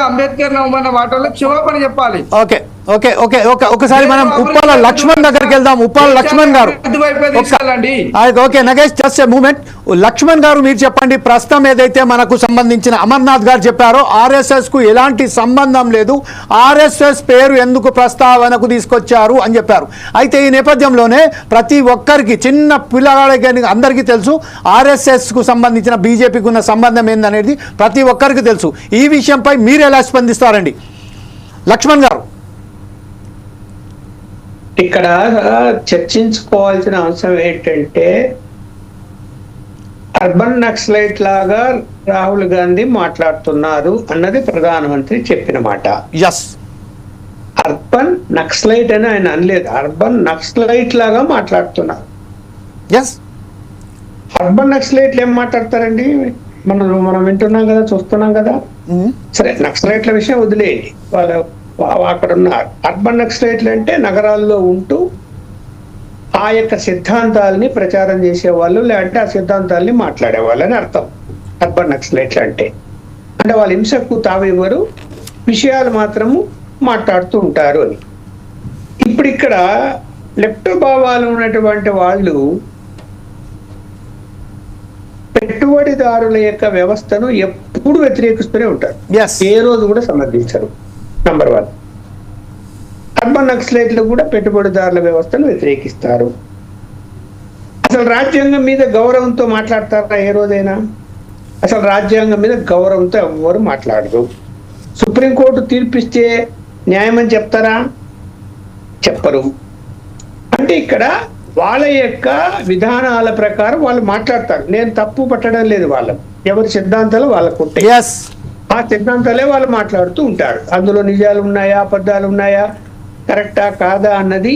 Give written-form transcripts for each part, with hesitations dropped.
అంబేద్కర్ నమ్మన్న వాటిలో క్షమాపణ చెప్పాలి. ఓకే ఓకే ఓకే ఓకే ఒకసారి మనం ఉప్పాల లక్ష్మణ్ దగ్గరికి వెళ్దాం. ఉప్పాల లక్ష్మణ్ గారు, okay Nagesh just a moment. Laxman గారు మీరు చెప్పండి, ప్రస్తుతం ఏదైతే మనకు సంబంధించిన అమర్నాథ్ గారు చెప్పారో ఆర్ఎస్ఎస్ కు ఎలాంటి సంబంధం లేదు, ఆర్ఎస్ఎస్ పేరు ఎందుకు ప్రస్తావనకు తీసుకొచ్చారు అని చెప్పారు. అయితే ఈ నేపథ్యంలోనే ప్రతి ఒక్కరికి, చిన్న పిల్లగాళ్ళకి అందరికీ తెలుసు ఆర్ఎస్ఎస్ కు సంబంధించిన బీజేపీకి ఉన్న సంబంధం ఏందనేది ప్రతి ఒక్కరికి తెలుసు. ఈ విషయంపై మీరు ఎలా స్పందిస్తారండి లక్ష్మణ్ గారు? ఇక్కడ చర్చించుకోవాల్సిన అంశం ఏంటంటే, అర్బన్ నక్సలైట్ లాగా రాహుల్ గాంధీ మాట్లాడుతున్నారు అన్నది ప్రధానమంత్రి చెప్పిన మాట. అర్బన్ నక్సలైట్ అని ఆయన అనలేదు, అర్బన్ నక్సలైట్ లాగా మాట్లాడుతున్నారు. అర్బన్ నక్సలైట్లు ఏం మాట్లాడతారండి? మనం వింటున్నాం కదా, చూస్తున్నాం కదా. సరే, నక్సలైట్ల విషయం వదిలేయండి, వాళ్ళ అక్కడ ఉన్న అర్బన్ నక్సలైట్లు అంటే నగరాల్లో ఉంటూ ఆ యొక్క సిద్ధాంతాలని ప్రచారం చేసేవాళ్ళు, లేదంటే ఆ సిద్ధాంతాలని మాట్లాడేవాళ్ళు అని అర్థం. అర్బన్ నక్సలైట్లు అంటే వాళ్ళ హింసకు తావివ్వరు, విషయాలు మాత్రము మాట్లాడుతూ ఉంటారు అని. ఇప్పుడు ఇక్కడ లెఫ్ట్ భావాలు ఉన్నటువంటి వాళ్ళు పెట్టుబడిదారుల యొక్క వ్యవస్థను ఎప్పుడు వ్యతిరేకిస్తూనే ఉంటారు, ఏ రోజు కూడా సమర్థించరు. నంబర్ 1. అర్బన్ నక్సలైట్లు కూడా పెట్టుబడిదారుల వ్యవస్థను వ్యతిరేకిస్తారు. అసలు రాజ్యాంగం మీద గౌరవంతో మాట్లాడతారా ఏ రోజైనా? అసలు రాజ్యాంగం మీద గౌరవంతో ఎవరు మాట్లాడరు. సుప్రీంకోర్టు తీర్పిస్తే న్యాయం అని చెప్తారా? చెప్పరు. అంటే ఇక్కడ వాళ్ళ యొక్క విధానాల ప్రకారం వాళ్ళు మాట్లాడతారు. నేను తప్పు పట్టడం లేదు, వాళ్ళకు ఎవరి సిద్ధాంతాలు వాళ్ళకు ఉంటాయి, ఆ సిద్ధాంతాలే వాళ్ళు మాట్లాడుతూ ఉంటారు. అందులో నిజాలు ఉన్నాయా, అబద్ధాలు ఉన్నాయా, కరెక్టా కాదా అన్నది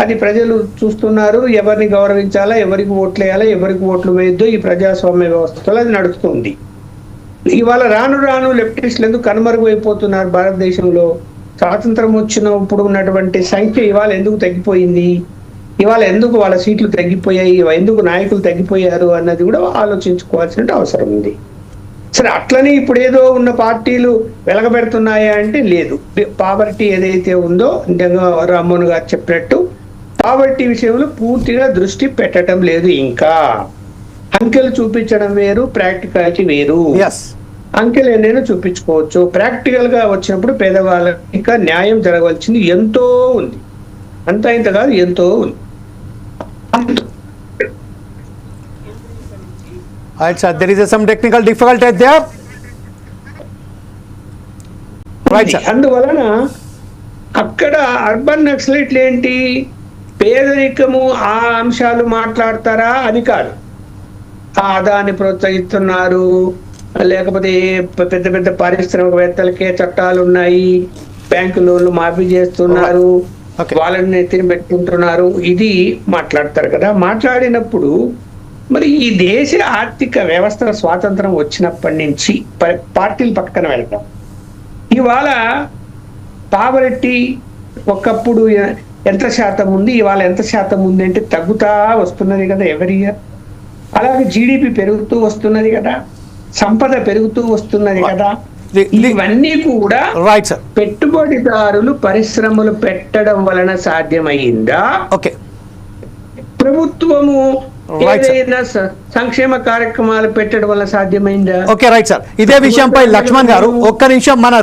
అది ప్రజలు చూస్తున్నారు. ఎవరిని గౌరవించాలా, ఎవరికి ఓట్లు వేయాలా, ఎవరికి ఓట్లు వేయొద్దు, ఈ ప్రజాస్వామ్య వ్యవస్థలో అది నడుస్తుంది. ఇవాళ రాను రాను లెఫ్టిస్టులు ఎందుకు కనుమరుగైపోతున్నారు భారతదేశంలో? స్వాతంత్రం వచ్చినప్పుడు ఉన్నటువంటి సంఖ్య ఇవాళ ఎందుకు తగ్గిపోయింది? ఇవాళ ఎందుకు వాళ్ళ సీట్లు తగ్గిపోయాయి? ఎందుకు నాయకులు తగ్గిపోయారు అన్నది కూడా ఆలోచించుకోవాల్సిన అవసరం ఉంది. సరే, అట్లని ఇప్పుడు ఏదో ఉన్న పార్టీలు వెలగబెడుతున్నాయా అంటే లేదు. పావర్టీ ఏదైతే ఉందో, రామ్మోహన్ గారు చెప్పినట్టు పావర్టీ విషయంలో పూర్తిగా దృష్టి పెట్టడం లేదు. ఇంకా అంకెలు చూపించడం వేరు, ప్రాక్టికాలిటీ వేరు. అంకెలు ఎన్నైనా చూపించుకోవచ్చు, ప్రాక్టికల్ గా వచ్చినప్పుడు పేదవాళ్ళకి ఇంకా న్యాయం జరగవలసింది ఎంతో ఉంది. అంతా ఇంత కాదు, ఎంతో ఉంది. Right, sir. There is some technical difficulty there. Right, sir. అందువలన అక్కడ అర్బన్ నక్సలైట్లు ఏంటి, పేదరికము ఆ అంశాలు మాట్లాడతారా? అది కాదు. ఆదాన్ని ప్రోత్సహిస్తున్నారు, లేకపోతే పెద్ద పెద్ద పారిశ్రామికవేత్తలకే చట్టాలు ఉన్నాయి, బ్యాంకు లోన్లు మాఫీ చేస్తున్నారు, వాళ్ళని నెత్తిని పెట్టుకుంటున్నారు, ఇది మాట్లాడతారు కదా. మాట్లాడినప్పుడు మరి ఈ దేశ ఆర్థిక వ్యవస్థ స్వాతంత్రం వచ్చినప్పటి నుంచి పార్టీలు పక్కన వెళ్ళడం, ఇవాళ పావర్టీ ఒకప్పుడు ఎంత శాతం ఉంది, ఇవాళ ఎంత శాతం ఉంది అంటే తగ్గుతా వస్తున్నది కదా ఎవరి ఇయర్. అలాగే జీడిపి పెరుగుతూ వస్తున్నది కదా, సంపద పెరుగుతూ వస్తున్నది కదా. ఇవన్నీ కూడా పెట్టుబడిదారులు పరిశ్రమలు పెట్టడం వలన సాధ్యమైందా? ప్రభుత్వము ఏదైనా సంక్షేమ కార్యక్రమాలు పెట్టడం వల్ల సాధ్యమైందా? Okay, right sir. ఇదే విషయంపై లక్ష్మణ్ గారు ఒక్క నిమిషం మన